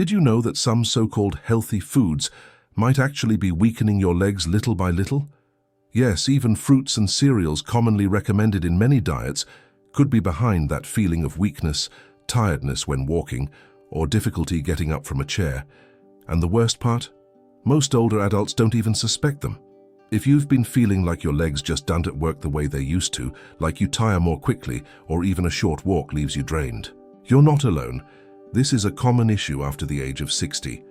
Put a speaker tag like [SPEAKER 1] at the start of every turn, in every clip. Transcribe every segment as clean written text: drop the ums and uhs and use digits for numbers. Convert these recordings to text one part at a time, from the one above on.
[SPEAKER 1] Did you know that some so-called healthy foods might actually be weakening your legs little by little? Yes, even fruits and cereals commonly recommended in many diets could be behind that feeling of weakness, tiredness when walking, or difficulty getting up from a chair. And the worst part? Most older adults don't even suspect them. If you've been feeling like your legs just don't work the way they used to, like you tire more quickly, or even a short walk leaves you drained, you're not alone. This is a common issue after the age of 60.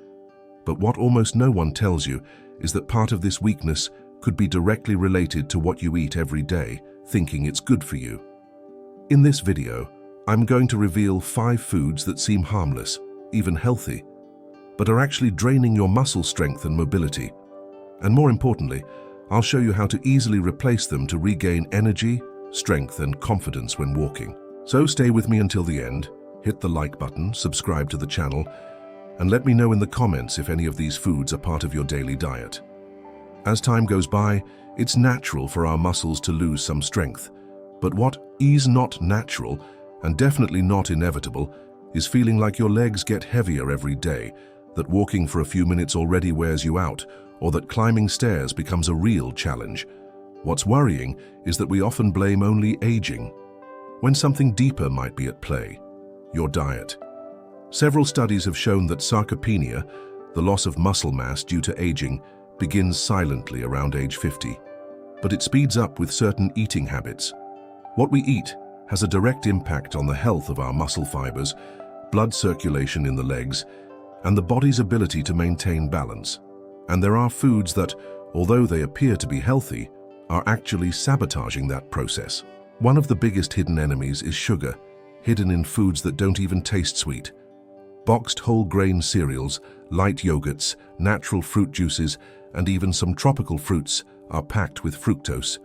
[SPEAKER 1] But what almost no one tells you is that part of this weakness could be directly related to what you eat every day, thinking it's good for you. In this video, I'm going to reveal 5 foods that seem harmless, even healthy, but are actually draining your muscle strength and mobility. And more importantly, I'll show you how to easily replace them to regain energy, strength, and confidence when walking. So stay with me until the end, hit the like button, subscribe to the channel, and let me know in the comments if any of these foods are part of your daily diet. As time goes by, it's natural for our muscles to lose some strength. But what is not natural, and definitely not inevitable, is feeling like your legs get heavier every day, that walking for a few minutes already wears you out, or that climbing stairs becomes a real challenge. What's worrying is that we often blame only aging, when something deeper might be at play: your diet. Several studies have shown that sarcopenia, the loss of muscle mass due to aging, begins silently around age 50, but it speeds up with certain eating habits. What we eat has a direct impact on the health of our muscle fibers, blood circulation in the legs, and the body's ability to maintain balance. And there are foods that, although they appear to be healthy, are actually sabotaging that process. One of the biggest hidden enemies is sugar, hidden in foods that don't even taste sweet. Boxed whole grain cereals, light yogurts, natural fruit juices, and even some tropical fruits are packed with fructose.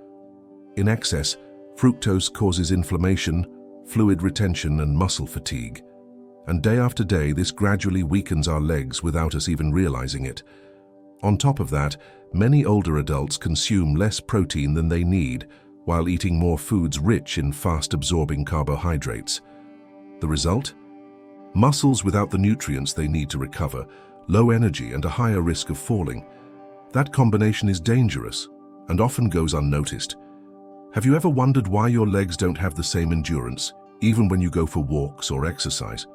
[SPEAKER 1] In excess, fructose causes inflammation, fluid retention, and muscle fatigue. And day after day, this gradually weakens our legs without us even realizing it. On top of that, many older adults consume less protein than they need, while eating more foods rich in fast-absorbing carbohydrates. The result? Muscles without the nutrients they need to recover, low energy, and a higher risk of falling. That combination is dangerous and often goes unnoticed. Have you ever wondered why your legs don't have the same endurance, even when you go for walks or exercise?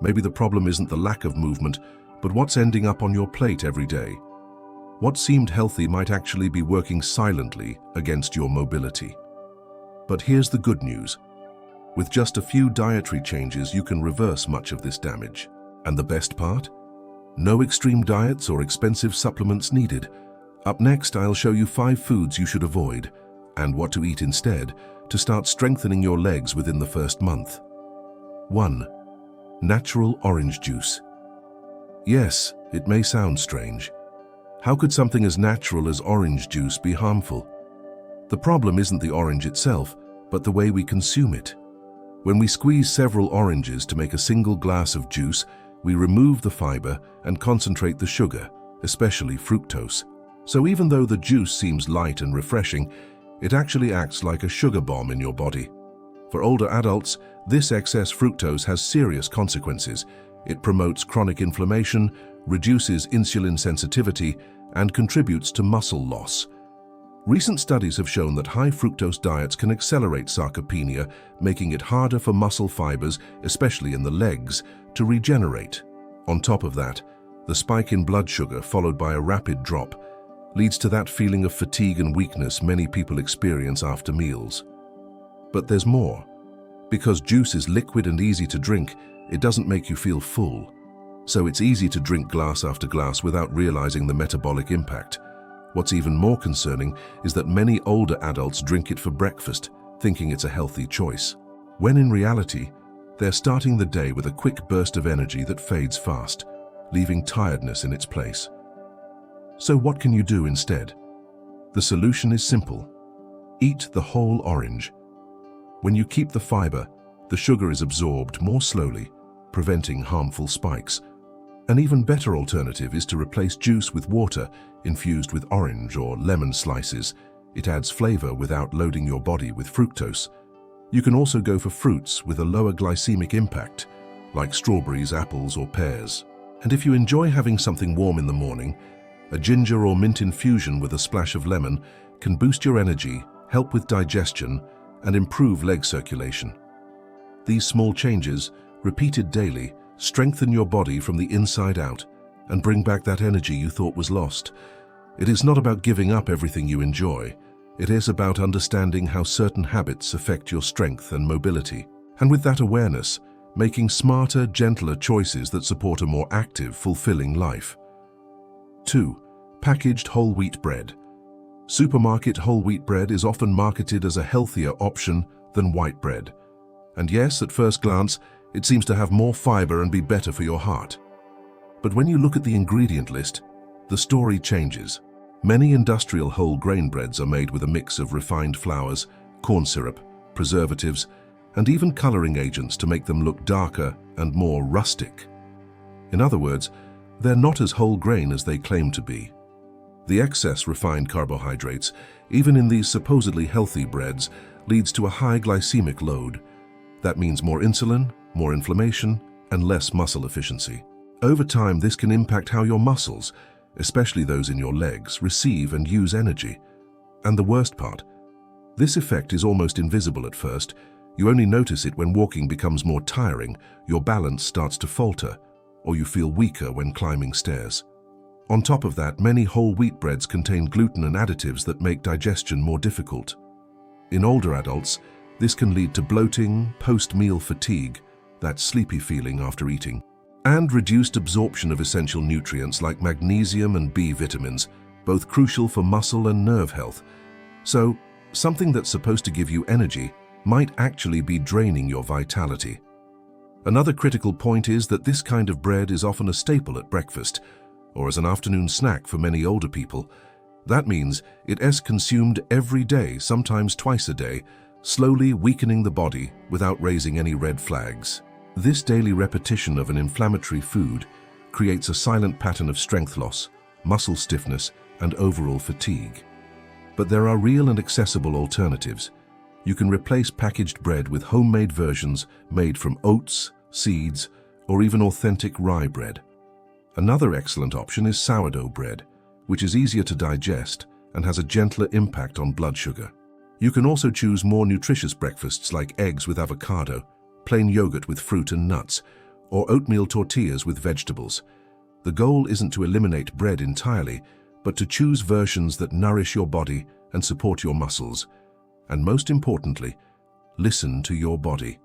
[SPEAKER 1] Maybe the problem isn't the lack of movement, but what's ending up on your plate every day. What seemed healthy might actually be working silently against your mobility. But here's the good news. With just a few dietary changes, you can reverse much of this damage. And the best part? No extreme diets or expensive supplements needed. Up next, I'll show you 5 foods you should avoid and what to eat instead to start strengthening your legs within the first month. 1. Natural orange juice. Yes, it may sound strange. How could something as natural as orange juice be harmful? The problem isn't the orange itself, but the way we consume it. When we squeeze several oranges to make a single glass of juice, we remove the fiber and concentrate the sugar, especially fructose. So even though the juice seems light and refreshing, it actually acts like a sugar bomb in your body. For older adults, this excess fructose has serious consequences. It promotes chronic inflammation, reduces insulin sensitivity, and contributes to muscle loss. Recent studies have shown that high fructose diets can accelerate sarcopenia, making it harder for muscle fibers, especially in the legs, to regenerate. On top of that, the spike in blood sugar, followed by a rapid drop, leads to that feeling of fatigue and weakness many people experience after meals. But there's more. Because juice is liquid and easy to drink, it doesn't make you feel full. So it's easy to drink glass after glass without realizing the metabolic impact. What's even more concerning is that many older adults drink it for breakfast, thinking it's a healthy choice, when in reality, they're starting the day with a quick burst of energy that fades fast, leaving tiredness in its place. So what can you do instead? The solution is simple. Eat the whole orange. When you keep the fiber, the sugar is absorbed more slowly, preventing harmful spikes. An even better alternative is to replace juice with water infused with orange or lemon slices. It adds flavor without loading your body with fructose. You can also go for fruits with a lower glycemic impact, like strawberries, apples, or pears. And if you enjoy having something warm in the morning, a ginger or mint infusion with a splash of lemon can boost your energy, help with digestion, and improve leg circulation. These small changes, repeated daily, strengthen your body from the inside out and bring back that energy you thought was lost. It is not about giving up everything you enjoy. It is about understanding how certain habits affect your strength and mobility. And with that awareness, making smarter, gentler choices that support a more active, fulfilling life. 2. Packaged whole wheat bread. Supermarket whole wheat bread is often marketed as a healthier option than white bread. And yes, at first glance, it seems to have more fiber and be better for your heart. But when you look at the ingredient list, the story changes. Many industrial whole grain breads are made with a mix of refined flours, corn syrup, preservatives, and even coloring agents to make them look darker and more rustic. In other words, they're not as whole grain as they claim to be. The excess refined carbohydrates, even in these supposedly healthy breads, leads to a high glycemic load. That means more insulin, more inflammation, and less muscle efficiency. Over time, this can impact how your muscles, especially those in your legs, receive and use energy. And the worst part, this effect is almost invisible at first. You only notice it when walking becomes more tiring, your balance starts to falter, or you feel weaker when climbing stairs. On top of that, many whole wheat breads contain gluten and additives that make digestion more difficult. In older adults, this can lead to bloating, post-meal fatigue, that sleepy feeling after eating, and reduced absorption of essential nutrients like magnesium and B vitamins, both crucial for muscle and nerve health. So, something that's supposed to give you energy might actually be draining your vitality. Another critical point is that this kind of bread is often a staple at breakfast, or as an afternoon snack for many older people. That means it is consumed every day, sometimes twice a day, slowly weakening the body without raising any red flags. This daily repetition of an inflammatory food creates a silent pattern of strength loss, muscle stiffness, and overall fatigue. But there are real and accessible alternatives. You can replace packaged bread with homemade versions made from oats, seeds, or even authentic rye bread. Another excellent option is sourdough bread, which is easier to digest and has a gentler impact on blood sugar. You can also choose more nutritious breakfasts like eggs with avocado, plain yogurt with fruit and nuts, or oatmeal tortillas with vegetables. The goal isn't to eliminate bread entirely, but to choose versions that nourish your body and support your muscles. And most importantly, listen to your body.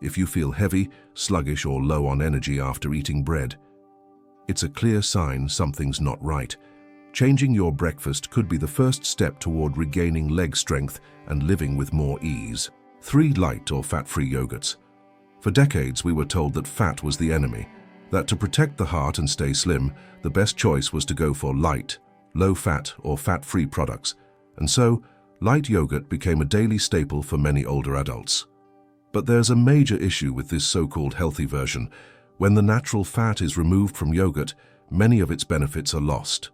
[SPEAKER 1] If you feel heavy, sluggish, or low on energy after eating bread, it's a clear sign something's not right. Changing your breakfast could be the first step toward regaining leg strength and living with more ease. 3 light or fat-free yogurts. For decades, we were told that fat was the enemy, that to protect the heart and stay slim, the best choice was to go for light, low-fat or fat-free products. And so, light yogurt became a daily staple for many older adults. But there's a major issue with this so-called healthy version. When the natural fat is removed from yogurt, many of its benefits are lost.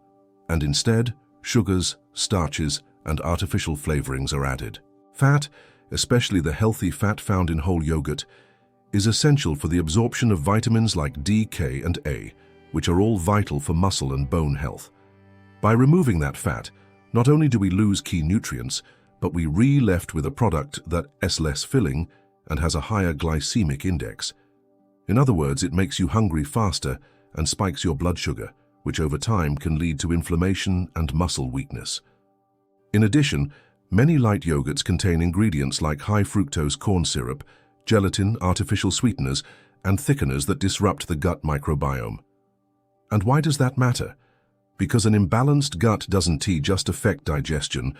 [SPEAKER 1] And instead, sugars, starches, and artificial flavorings are added. Fat, especially the healthy fat found in whole yogurt, is essential for the absorption of vitamins like D, K, and A, which are all vital for muscle and bone health. By removing that fat, not only do we lose key nutrients, but we left with a product that is less filling and has a higher glycemic index. In other words, it makes you hungry faster and spikes your blood sugar, which over time can lead to inflammation and muscle weakness. In addition, many light yogurts contain ingredients like high fructose corn syrup, gelatin, artificial sweeteners, and thickeners that disrupt the gut microbiome. And why does that matter? Because an imbalanced gut doesn't just affect digestion,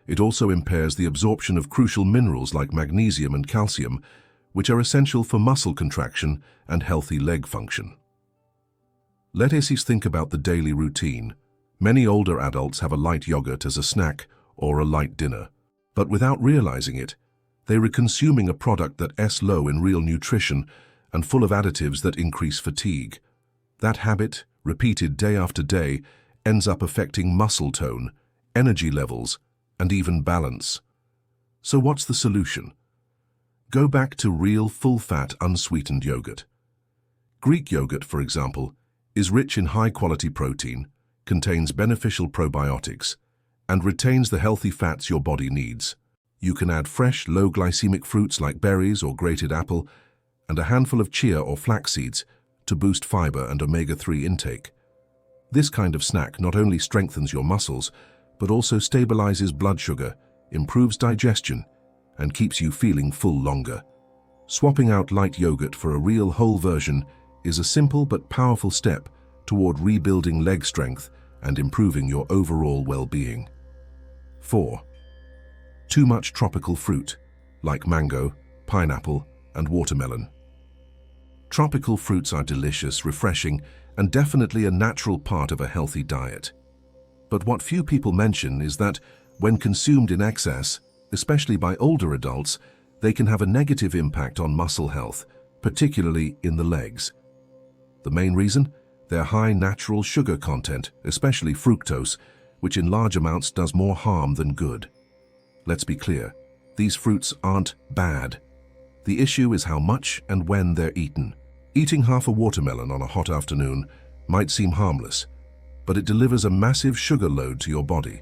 [SPEAKER 1] it also impairs the absorption of crucial minerals like magnesium and calcium, which are essential for muscle contraction and healthy leg function. Let us think about the daily routine. Many older adults have a light yogurt as a snack or a light dinner, but without realizing it, they are consuming a product that is low in real nutrition and full of additives that increase fatigue. That habit, repeated day after day, ends up affecting muscle tone, energy levels, and even balance. So what's the solution? Go back to real, full-fat, unsweetened yogurt. Greek yogurt, for example, is rich in high-quality protein, contains beneficial probiotics, and retains the healthy fats your body needs. You can add fresh, low-glycemic fruits like berries or grated apple, and a handful of chia or flax seeds to boost fiber and omega-3 intake. This kind of snack not only strengthens your muscles, but also stabilizes blood sugar, improves digestion, and keeps you feeling full longer. Swapping out light yogurt for a real whole version is a simple but powerful step toward rebuilding leg strength and improving your overall well-being. 4. Too much tropical fruit, like mango, pineapple, and watermelon. Tropical fruits are delicious, refreshing, and definitely a natural part of a healthy diet. But what few people mention is that when consumed in excess, especially by older adults, they can have a negative impact on muscle health, particularly in the legs. The main reason? Their high natural sugar content, especially fructose, which in large amounts does more harm than good. Let's be clear, these fruits aren't bad. The issue is how much and when they're eaten. Eating half a watermelon on a hot afternoon might seem harmless, but it delivers a massive sugar load to your body.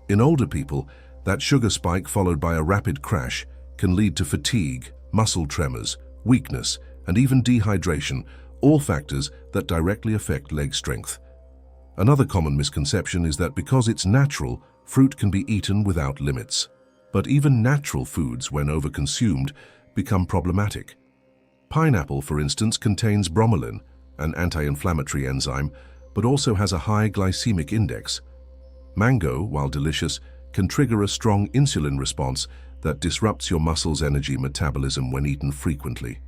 [SPEAKER 1] In older people, that sugar spike followed by a rapid crash can lead to fatigue, muscle tremors, weakness, and even dehydration, all factors that directly affect leg strength. Another common misconception is that because it's natural, fruit can be eaten without limits. But even natural foods, when overconsumed, become problematic. Pineapple, for instance, contains bromelain, an anti-inflammatory enzyme, but also has a high glycemic index. Mango, while delicious, can trigger a strong insulin response that disrupts your muscles' energy metabolism when eaten frequently.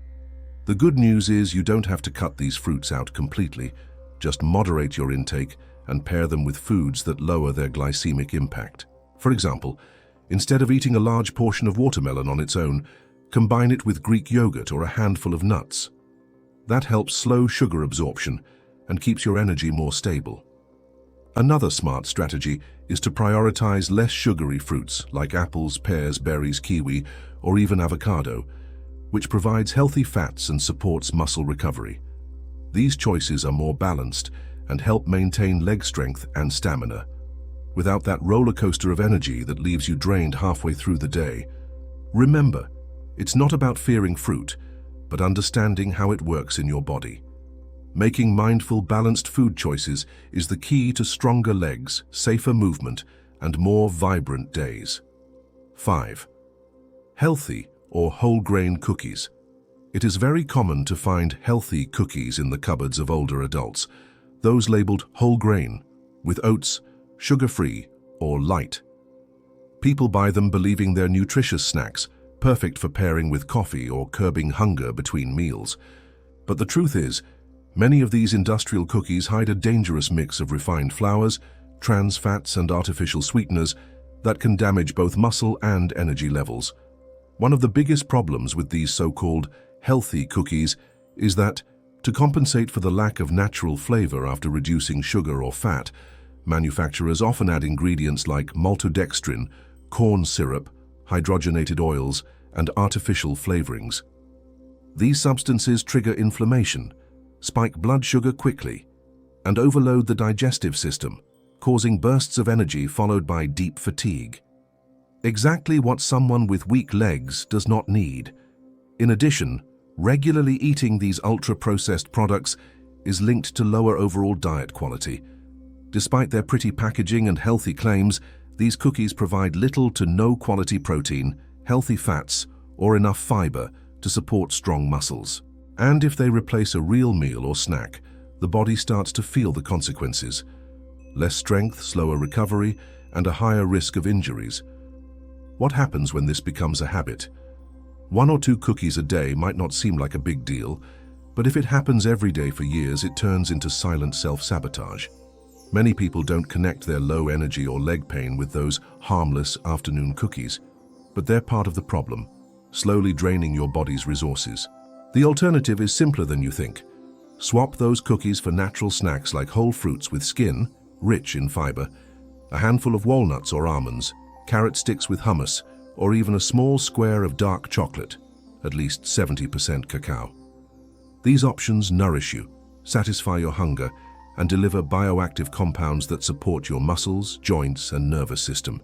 [SPEAKER 1] The good news is you don't have to cut these fruits out completely. Just moderate your intake and pair them with foods that lower their glycemic impact. For example, instead of eating a large portion of watermelon on its own, combine it with Greek yogurt or a handful of nuts. That helps slow sugar absorption and keeps your energy more stable. Another smart strategy is to prioritize less sugary fruits like apples, pears, berries, kiwi, or even avocado, which provides healthy fats and supports muscle recovery. These choices are more balanced and help maintain leg strength and stamina, without that roller coaster of energy that leaves you drained halfway through the day. Remember, it's not about fearing fruit, but understanding how it works in your body. Making mindful, balanced food choices is the key to stronger legs, safer movement, and more vibrant days. 5. Healthy or whole-grain cookies. It is very common to find healthy cookies in the cupboards of older adults, those labeled whole grain, with oats, sugar-free, or light. People buy them believing they're nutritious snacks, perfect for pairing with coffee or curbing hunger between meals. But the truth is, many of these industrial cookies hide a dangerous mix of refined flours, trans fats, and artificial sweeteners that can damage both muscle and energy levels. One of the biggest problems with these so-called healthy cookies is that, to compensate for the lack of natural flavor after reducing sugar or fat, manufacturers often add ingredients like maltodextrin, corn syrup, hydrogenated oils, and artificial flavorings. These substances trigger inflammation, spike blood sugar quickly, and overload the digestive system, causing bursts of energy followed by deep fatigue. Exactly what someone with weak legs does not need. In addition, regularly eating these ultra-processed products is linked to lower overall diet quality. Despite their pretty packaging and healthy claims, these cookies provide little to no quality protein, healthy fats, or enough fiber to support strong muscles. And if they replace a real meal or snack, the body starts to feel the consequences. Less strength, slower recovery, and a higher risk of injuries. What happens when this becomes a habit? 1 or 2 cookies a day might not seem like a big deal, but if it happens every day for years, it turns into silent self-sabotage. Many people don't connect their low energy or leg pain with those harmless afternoon cookies, but they're part of the problem, slowly draining your body's resources. The alternative is simpler than you think. Swap those cookies for natural snacks like whole fruits with skin, rich in fiber, a handful of walnuts or almonds, carrot sticks with hummus, or even a small square of dark chocolate, at least 70% cacao. These options nourish you, satisfy your hunger, and deliver bioactive compounds that support your muscles, joints, and nervous system.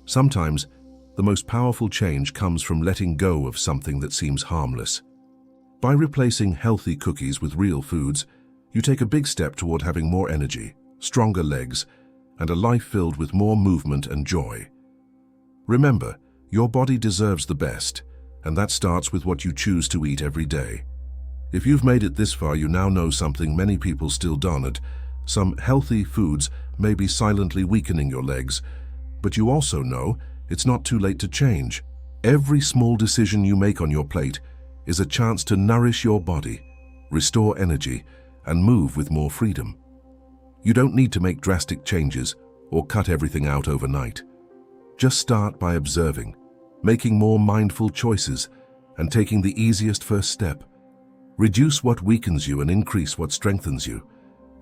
[SPEAKER 1] Sometimes, the most powerful change comes from letting go of something that seems harmless. By replacing healthy cookies with real foods, you take a big step toward having more energy, stronger legs, and a life filled with more movement and joy. Remember, your body deserves the best, and that starts with what you choose to eat every day. If you've made it this far, you now know something many people still don't. Some healthy foods may be silently weakening your legs, but you also know it's not too late to change. Every small decision you make on your plate is a chance to nourish your body, restore energy, and move with more freedom. You don't need to make drastic changes or cut everything out overnight. Just start by observing, making more mindful choices, and taking the easiest first step. Reduce what weakens you and increase what strengthens you.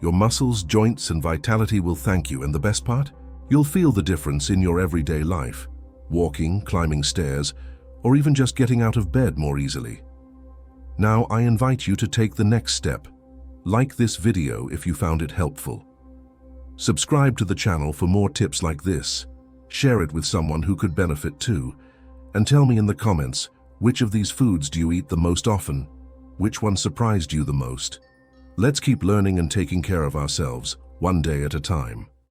[SPEAKER 1] Your muscles, joints, and vitality will thank you, and the best part? You'll feel the difference in your everyday life, walking, climbing stairs, or even just getting out of bed more easily. Now I invite you to take the next step. Like this video if you found it helpful. Subscribe to the channel for more tips like this. Share it with someone who could benefit too. And tell me in the comments, which of these foods do you eat the most often? Which one surprised you the most? Let's keep learning and taking care of ourselves, one day at a time.